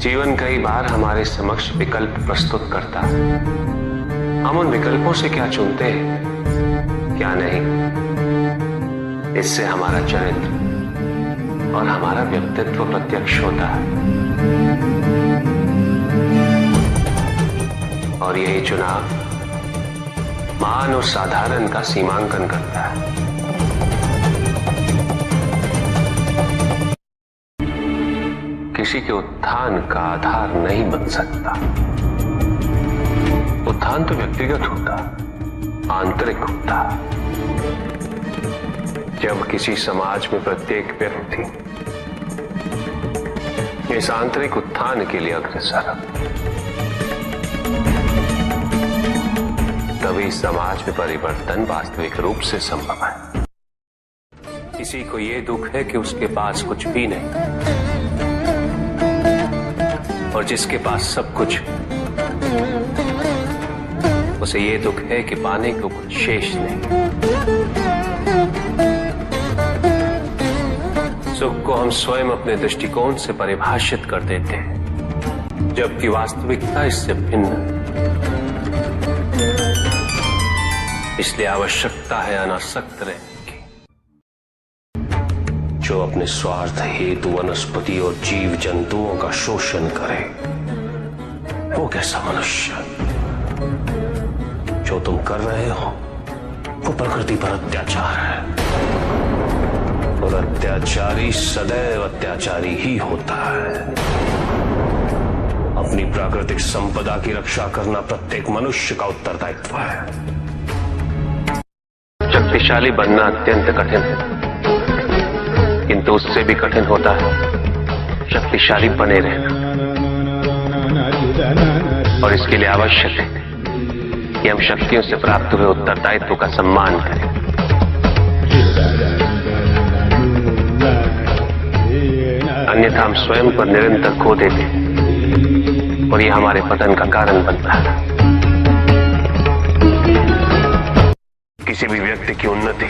जीवन कई बार हमारे समक्ष विकल्प प्रस्तुत करता है। हम उन विकल्पों से क्या चुनते हैं, क्या नहीं, इससे हमारा चरित्र और हमारा व्यक्तित्व प्रत्यक्ष होता है। और यही चुनाव महान और साधारण का सीमांकन करता है। किसी के उत्थान का आधार नहीं बन सकता। उत्थान तो व्यक्तिगत होता, आंतरिक होता। जब किसी समाज में प्रत्येक व्यक्ति इस आंतरिक उत्थान के लिए अग्रसर है, तभी समाज में परिवर्तन वास्तविक रूप से संभव है। किसी को यह दुख है कि उसके पास कुछ भी नहीं, और जिसके पास सब कुछ, उसे ये दुख है कि पाने को कुछ शेष नहीं। सुख को हम स्वयं अपने दृष्टिकोण से परिभाषित कर देते हैं, जबकि वास्तविकता इससे भिन्न है। इसलिए आवश्यकता है अनासक्त रहने की। जो अपने स्वार्थ हेतु वनस्पति और जीव जंतुओं का शोषण करे, वो कैसा मनुष्य? जो तुम कर रहे हो वो प्रकृति पर अत्याचार है, और अत्याचारी सदैव अत्याचारी ही होता है। अपनी प्राकृतिक संपदा की रक्षा करना प्रत्येक मनुष्य का उत्तरदायित्व है। शक्तिशाली बनना अत्यंत कठिन है, किंतु उससे भी कठिन होता है शक्तिशाली बने रहना। और इसके लिए आवश्यक है कि हम शक्तियों से प्राप्त हुए उत्तरदायित्व का सम्मान करें। अन्यथा हम स्वयं पर निरंतर खो देते हैं, और यह हमारे पतन का कारण बनता है। किसी भी व्यक्ति की उन्नति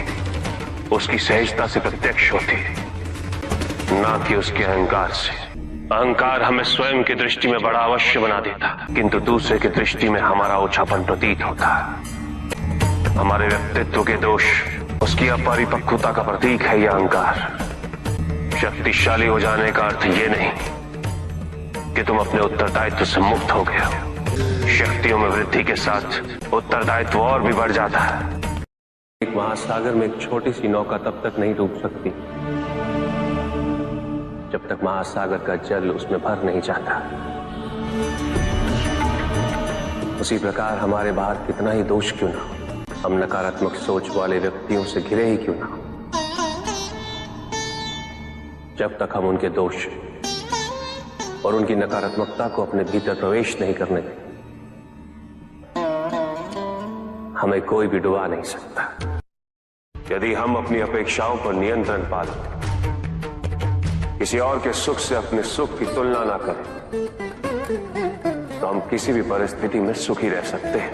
उसकी सहजता से प्रत्यक्ष होती है, ना कि उसके अहंकार से। अहंकार हमें स्वयं की दृष्टि में बड़ा अवश्य बना देता है, किंतु दूसरे की दृष्टि में हमारा ओछापन प्रतीत होता है। हमारे व्यक्तित्व के दोष उसकी अपरिपक्वता का प्रतीक है यह अहंकार। शक्तिशाली हो जाने का अर्थ ये नहीं कि तुम अपने उत्तरदायित्व से मुक्त हो गए हो। शक्तियों में वृद्धि के साथ उत्तरदायित्व और भी बढ़ जाता है। एक महासागर में एक छोटी सी नौका तब तक नहीं डूब सकती जब तक महासागर का जल उसमें भर नहीं जाता। उसी प्रकार हमारे बाहर कितना ही दोष क्यों ना हो, हम नकारात्मक सोच वाले व्यक्तियों से घिरे ही क्यों ना हो, जब तक हम उनके दोष और उनकी नकारात्मकता को अपने भीतर प्रवेश नहीं करने दें, हमें कोई भी डुबा नहीं सकता। यदि हम अपनी अपेक्षाओं पर नियंत्रण पालें, किसी और के सुख से अपने सुख की तुलना ना करें, तो हम किसी भी परिस्थिति में सुखी रह सकते हैं।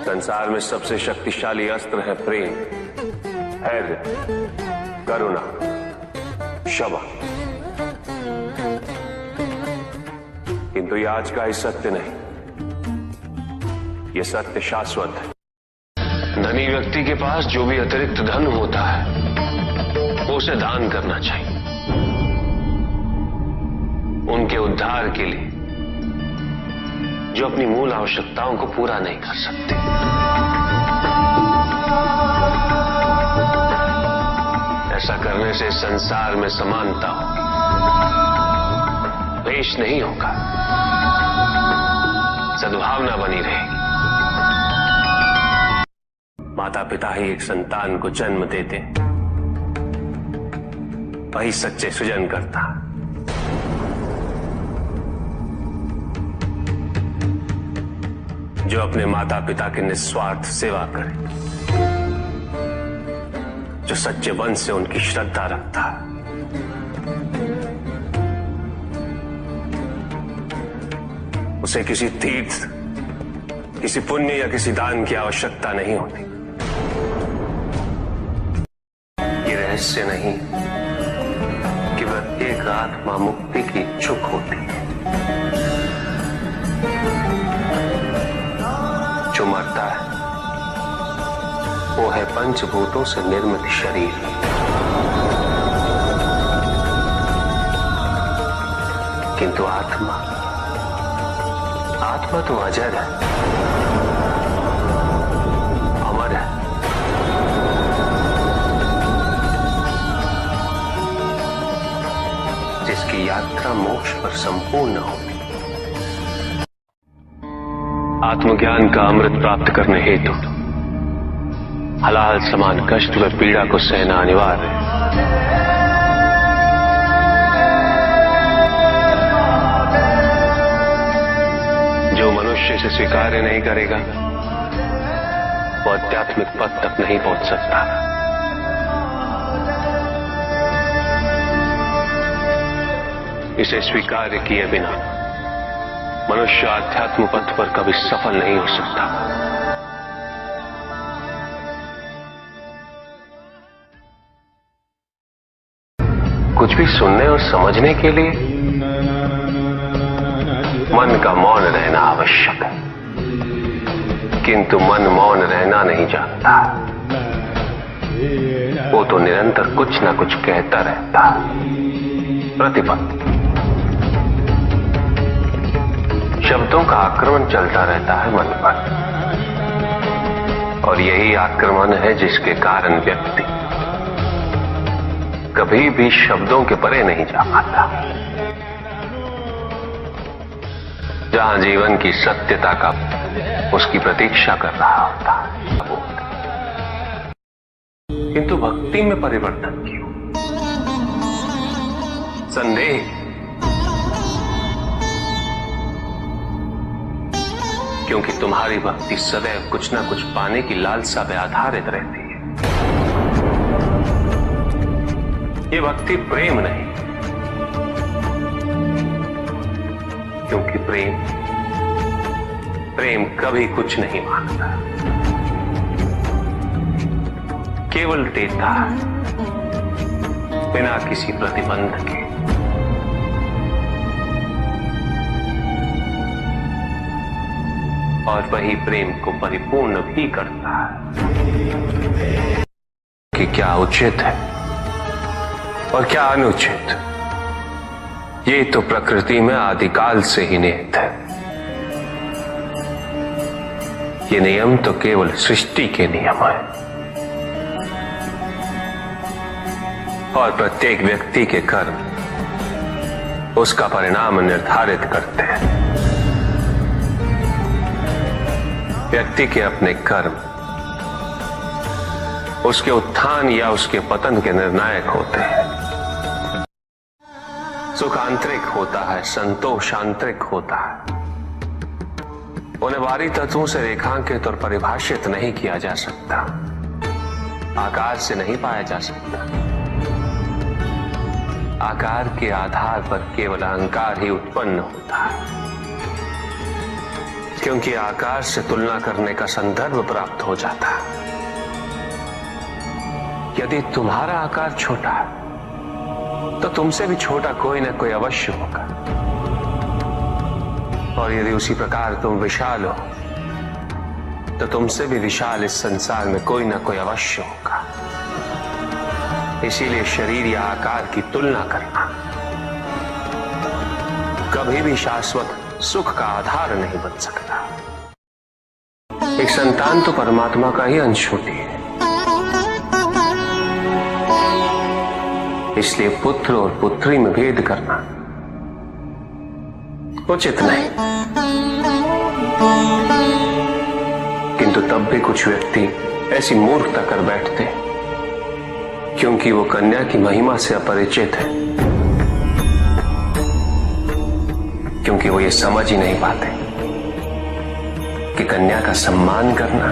संसार में सबसे शक्तिशाली अस्त्र है प्रेम, धैर्य, करुणा, क्षमा। किंतु यह आज का ही सत्य नहीं, यह सत्य शाश्वत है। धनी व्यक्ति के पास जो भी अतिरिक्त धन होता है वो उसे दान करना चाहिए, उनके उद्धार के लिए जो अपनी मूल आवश्यकताओं को पूरा नहीं कर सकते। ऐसा करने से संसार में समानता होगी, द्वेष नहीं होगा, सद्भावना बनी रहेगी। माता पिता ही एक संतान को जन्म देते, वही सच्चे सृजन करता। जो अपने माता पिता की निस्वार्थ सेवा करे, जो सच्चे मन से उनकी श्रद्धा रखता है, उसे किसी तीर्थ, किसी पुण्य या किसी दान की आवश्यकता नहीं होती। ये रहस्य नहीं कि प्रत्येक एक आत्मा मुक्ति की इच्छुक होती है। जो मरता है वो है पंचभूतों से निर्मित शरीर। किंतु आत्मा तो अजर है, अमर है। जिसकी यात्रा मोक्ष पर संपूर्ण होती। आत्मज्ञान का अमृत प्राप्त करने हेतु हलाल समान कष्ट व पीड़ा को सहना अनिवार्य है। जो मनुष्य से स्वीकार्य नहीं करेगा वो आध्यात्मिक पद तक नहीं पहुंच सकता। इसे स्वीकार्य किए बिना मनुष्य आध्यात्म पथ पर कभी सफल नहीं हो सकता। कुछ भी सुनने और समझने के लिए मन का मौन रहना आवश्यक है, किंतु मन मौन रहना नहीं जानता। वो तो निरंतर कुछ ना कुछ कहता रहता। प्रतिपल शब्दों का आक्रमण चलता रहता है मन पर, और यही आक्रमण है जिसके कारण व्यक्ति कभी भी शब्दों के परे नहीं जा पाता। जहां जीवन की सत्यता का उसकी प्रतीक्षा कर रहा होता, किंतु भक्ति में परिवर्तन क्यों? संदेह, क्योंकि तुम्हारी भक्ति सदैव कुछ ना कुछ पाने की लालसा पे आधारित रहती है। ये भक्ति प्रेम नहीं, क्योंकि प्रेम कभी कुछ नहीं मांगता, केवल देता है बिना किसी प्रतिबंध के। और वही प्रेम को परिपूर्ण भी करता है कि क्या उचित है और क्या अनुचित, ये तो प्रकृति में आदिकाल से ही निहित है। ये नियम तो केवल सृष्टि के नियम है, और प्रत्येक व्यक्ति के कर्म उसका परिणाम निर्धारित करते हैं। व्यक्ति के अपने कर्म उसके उत्थान या उसके पतन के निर्णायक होते हैं। सुख आंतरिक होता है, संतोष आंतरिक होता है। उन्हें बाहरी तत्वों से रेखांकित और परिभाषित नहीं किया जा सकता, आकार से नहीं पाया जा सकता। आकार के आधार पर केवल अहंकार ही उत्पन्न होता है, क्योंकि आकार से तुलना करने का संदर्भ प्राप्त हो जाता है। यदि तुम्हारा आकार छोटा है तो तुमसे भी छोटा कोई ना कोई अवश्य होगा, और यदि उसी प्रकार तुम विशाल हो तो तुमसे भी विशाल इस संसार में कोई ना कोई अवश्य होगा। इसीलिए शरीर या आकार की तुलना करना कभी भी शाश्वत सुख का आधार नहीं बन सकता। एक संतान तो परमात्मा का ही अंश होती है, इसलिए पुत्र और पुत्री में भेद करना उचित नहीं। किंतु तब भी कुछ व्यक्ति ऐसी मूर्खता कर बैठते क्योंकि वो कन्या की महिमा से अपरिचित है, क्योंकि वो ये समझ ही नहीं पाते कि कन्या का सम्मान करना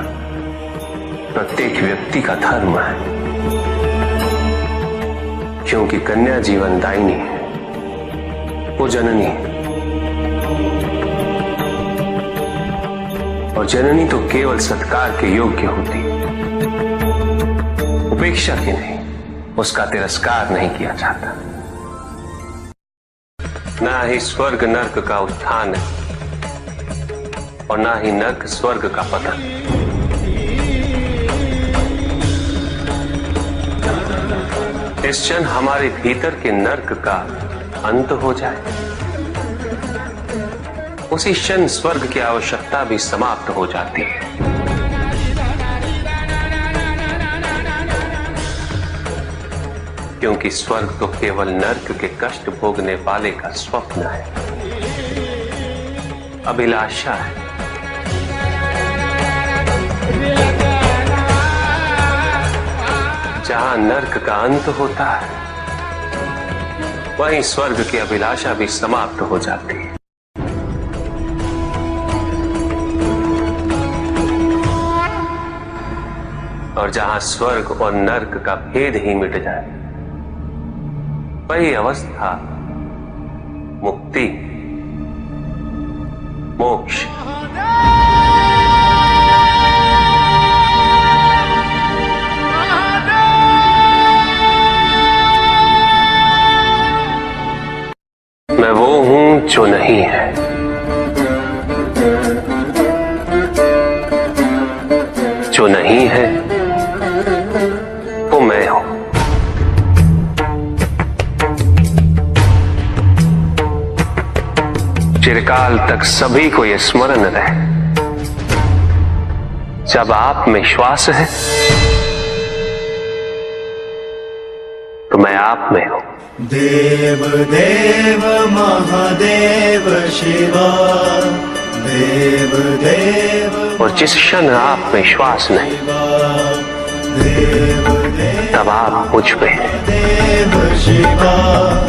प्रत्येक व्यक्ति का धर्म है, क्योंकि कन्या जीवनदायिनी है, वो जननी है, और जननी तो केवल सत्कार के योग्य होती है, उपेक्षा की नहीं, उसका तिरस्कार नहीं किया जाता। ना ही स्वर्ग नर्क का उत्थान है और ना ही नर्क स्वर्ग का पतन। इस क्षण हमारे भीतर के नर्क का अंत हो जाए, उसी क्षण स्वर्ग की आवश्यकता भी समाप्त हो जाती है। क्योंकि स्वर्ग तो केवल नर्क के कष्ट भोगने वाले का स्वप्न है, अभिलाषा है। जहां नर्क का अंत होता है, वहीं स्वर्ग की अभिलाषा भी समाप्त हो जाती है। और जहां स्वर्ग और नर्क का भेद ही मिट जाए, वही अवस्था मुक्ति, मोक्ष। मैं वो हूं जो नहीं है, जो नहीं है वो मैं हूं। चिरकाल तक सभी को यह स्मरण रहे, जब आप में श्वास है तो मैं आप में हूं। देव देव महादेव शिवा, देव देव। और जिस क्षण आप में श्वास नहीं, देव देव तब आप मुझ में हैं। देव शिवा।